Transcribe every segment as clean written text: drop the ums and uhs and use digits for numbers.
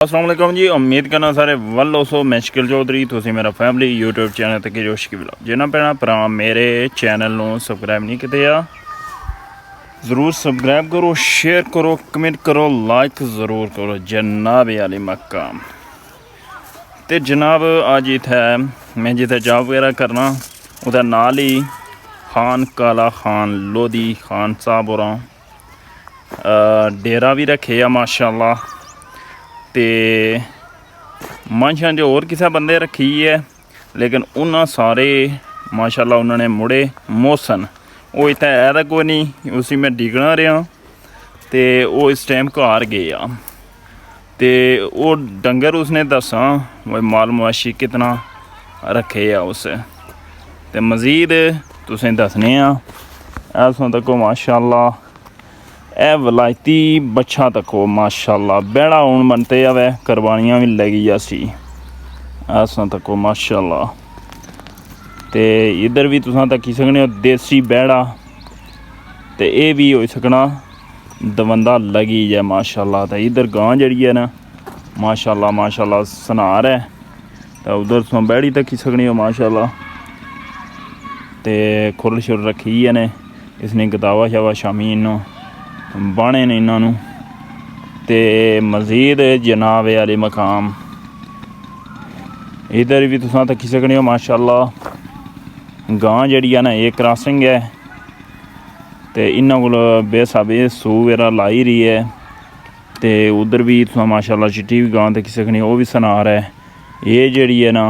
अस्सलाम वालेकुम जी। उम्मीद करना सारे वल हो। मैं शकील चौधरी, तुसी मेरा फैमिली यूट्यूब चैनल तक जो शकील जिन्होंने भैन भरा मेरे चैनल को सबसक्राइब नहीं किया ज़रूर सबसक्राइब करो, शेयर करो, कमेंट करो, लाइक ज़रूर करो। जनाब आली मकाम तो जनाब अज इत्थै मैं जिथे जॉब वगैरह करना उहदे नाल ही खान काला खान लोधी खान साहब होर डेरा भी रखे आ माशाअल्लाह। तो मंशां जो होर किसी बंदे रखी है, लेकिन उन्होंने सारे माशाअल्लाह उन्होंने मुड़े मोहसन वो इत्थै है तो कोई नहीं, उसी मैं डिगना रहा तो वो इस टाइम घर गए तो वो डंगर उसने दसा वो माल मोयशी कितना रखे आ उस तो मज़ीद तुसें दसने ऐसों तक माशाअल्लाह ए वलायती बच्छा तको माशाअल्लाह बेड़ा हूँ बनते आवे कुरबानियाँ भी लगी जासी ऐसा तको माशाअल्लाह। तो इधर भी तुसां तक्की सकने हो देसी बेड़ा तो ये भी हो सकना दवंदा लगी जाए माशाअल्लाह। तो इधर गां जड़ी है ना माशाअल्लाह माशाअल्लाह सनार है तो उधर तुम बैड़ी तक्की सकने हो माशाअल्लाह। तो खुर शुर रखी है ने इसने गदावा शावा शामी इनों बाने ने इन्हों तो मज़ीद जनाब आले मकाम इधर भी तुसां तक्की सकने हो माशाअल्लाह। गां जड़ी है ना एक क्रॉसिंग है तो इन्हों को बेसाबे सू वगैरह लाई रही है तो उधर भी तुसां माशाअल्लाह चिट्टी भी गां तक्की सकनी वो भी सनार है। ये जड़ी है ना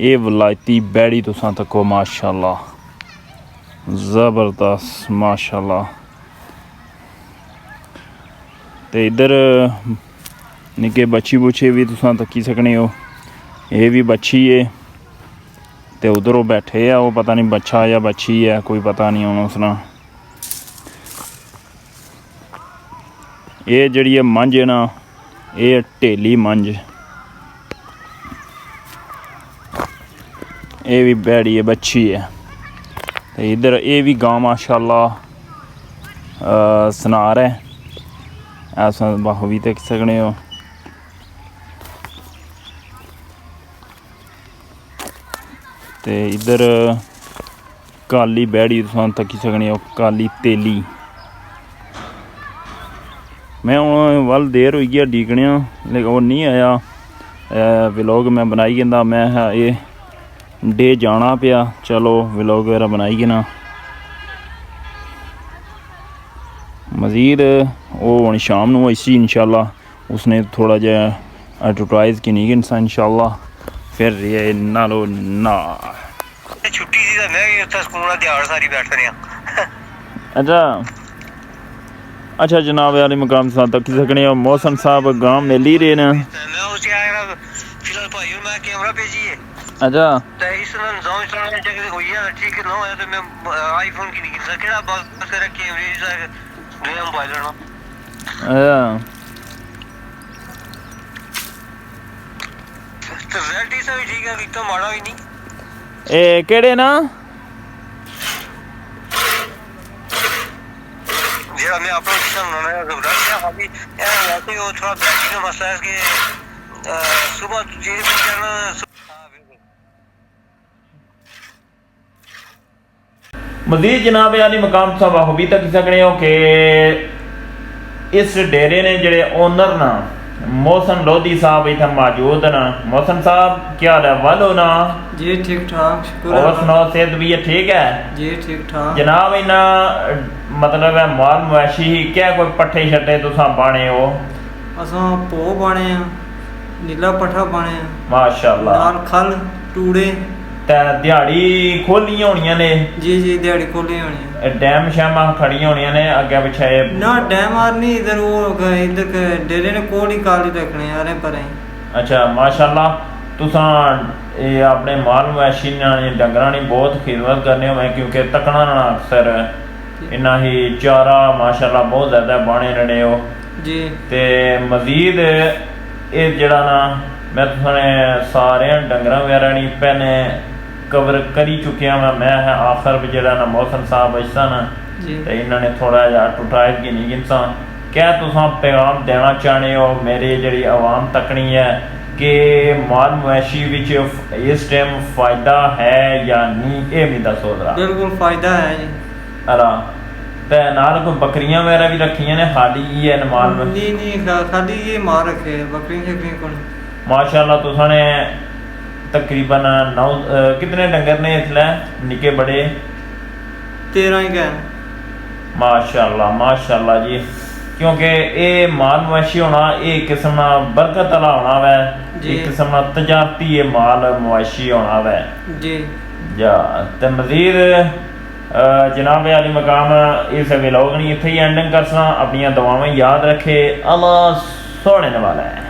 ये वलायती बैड़ी तुसां तको माशाअल्लाह ज़बरदस्त माशाअल्लाह। तो इधर निके बच्छी बुच्छे भी तुसां तक्की सकने हो, ये भी बच्छी है तो उधर वो बैठे है वो पता नहीं बच्छा या बच्छी है कोई पता नहीं होना उसना। ये जड़ी है मंझ है ना ये ढेली मंझ ये भी बैड़ी है बच्छी है। तो इधर ये भी गांव माशाअल्लाह सनार है ऐसा बाहु भी तक सकने हो। तो इधर काली बैड़ी तुम तक्की सकने हो काली तेली। मैं हूँ वल देर हो गया डीकने लेकिन वो नहीं आया व्लॉग मैं बनाई जंदा मैं ये डे जाना पिया चलो व्लॉग वगैरह बनाई ना। मज़ीद वो हूँ शाम ਨੂੰ इसी इंशाल्लाह उसने थोड़ा जहा एडवर्टाइज की नहीं इंसान इंशाल्लाह फिर ये नालो ना छुट्टी दी तो मैं भी उत्थे स्कूल दिहाड़ सारी बैठ रहा। अच्छा अच्छा जनाब वाले मकाम साथ तक सकने हो मोहसन साहब गांव में ली रहे ना मैं उसे आया फिलहाल भाई मैं कैमरा भेजी है। अच्छा तो इस निजाम चलाने जगह कोई है ठीक ना हो तो मैं आईफोन की नहीं कर केड़ा बस कर कैमरे से मैं मोबाइल लेना। तो रिजल्ट इस भी ठीक है कि तो माड़ा ही नहीं ए केड़े ना जेड़ा मैं अपना किसान ना घबरा गया अभी वैसे वो थोड़ा बैटरी का मसला है कि सुबह चीज करना। मज़ीद जनाब यानी मकाम साहब आप भी तक सकने हो कि इस डेरे ने जड़े ओनर ना मोहसन लोधी साहब इतना मौजूद ना। मोहसन साहब क्या हाल है वालो ना जी ठीक ठाक शुक्र और सुनाओ सेहत भी है ठीक है जी ठीक ठाक जनाब इना मतलब है माल मोयशी क्या कोई पट्ठे शट्टे तुसां बाने हो असां पो बाने नीला पट्ठा बाने माशाअल्लाह नाल खल टूड़े ते दिहाड़ी खोलियां होनियां ने जी जी दिहाड़ी खोली होनी है डैम शैम खड़ियां होनियां ने अगे पिछे ना डैम आर नहीं इधर वो इधर डेरे ने कोल ही काली रखने यारे पर अच्छा माशाअल्लाह तुसां ये अपने माल मवेशी ने डंगरां दी बहुत खिदमत करने हो मैं क्योंकि तकना ना अक्सर इन्ना ही चारा माशाअल्लाह बहुत ज़्यादा बाने रहे हो जी। ते मज़ीद ये जड़ा ना मैं तुसें सारे डंगरां वगैरह नहीं पहले कवर करी चुकिया मैं आखिर भी जड़ा ना मोहसन साहब बचता ना तो इन्होंने थोड़ा जहा टुटायत की नहीं इंसान क्या तुसां पैगाम देना चाहते हो मेरी जी आवाम तकनी है कि माल मवेशी विच इस टाइम फ़ायदा है या नहीं, ये भी दसो जरा। बिल्कुल फ़ायदा है जी। अरा ते नाल कोई बकरियां वगैरह भी रखियां ने, खाली ही है माल में? नहीं खाली ये माल रखे है, बकरियां शकरियां कौन। माशाल्लाह तुसां ने तकरीबन 9 कितने डंगर ने इसलै निके बड़े? 13 ही गए। माशाल्लाह जी, क्योंकि ये माल मवेशी होना ये किस्म का बरकत वाला होना वै, एक किस्म का तजारती ये माल मवेशी होना वै जी। जा ते मजीद जनाब अली मकाम इस व्लॉग नहीं इत्थे ही एंडिंग करसा। अपनी दुआवां याद रखे, अल्लाह सोने वाला है।